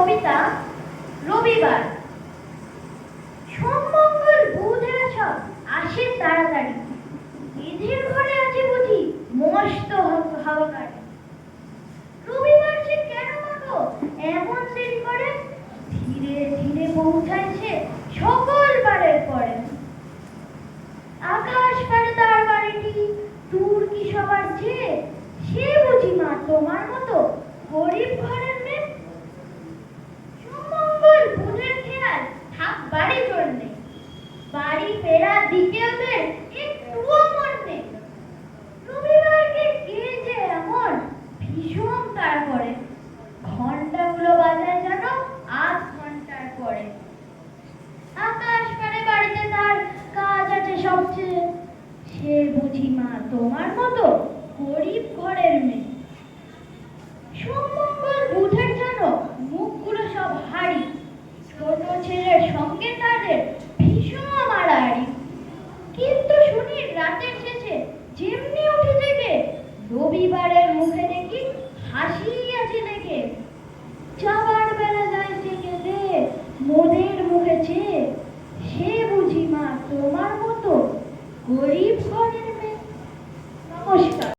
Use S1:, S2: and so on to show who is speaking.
S1: কবিতা রবিবার। সোমমঙ্গল বুধের সব আসে তাড়াতাড়ি, এদের ঘরে আছে বুঝি মস্ত হাওয়াকারি। রবিবার যে কেন মাগো এমন দেরি করে, ধীরে ধীরে পৌঁছায় সে সকল বারের পরে। আকাশ পারে তার বাড়িটি, দূর কি সবার চেয়ে, সে বুঝি মা তোমার মতো গরিব ঘরের মেয়ে। সোমমঙ্গল বুধের খেয়াল থাক বাড়ি চললে, বাড়ি ফেরার দিকে ওদের একটুও মন নেই। রবিবারকে কে যে এমন ভীষণ তাড়া করে, ঘন্টাগুলো বাজায় যেন আধ ঘন্টার পরে। আকাশ পারে বাড়িতে তার কাজ আছে সবচেয়ে, সে বুঝি মা তোমার মতো গরিব ঘরের মেয়ে। সোমমঙ্গল বুধের যেন মুখগুলো সব হাড়ি, ছোট ছেলের সঙ্গে তাদের ভীষণ মারামারি। কিন্তু শুনি রাতের শেষে যেমনি উঠে জেগে, রবিবারের মুখে দেখি হাসি আছে লেগে। যাবার বেলা যায় সে কেঁদে মোদের মুখে চেয়ে, সে বুঝি মা তোমার মতো গরিব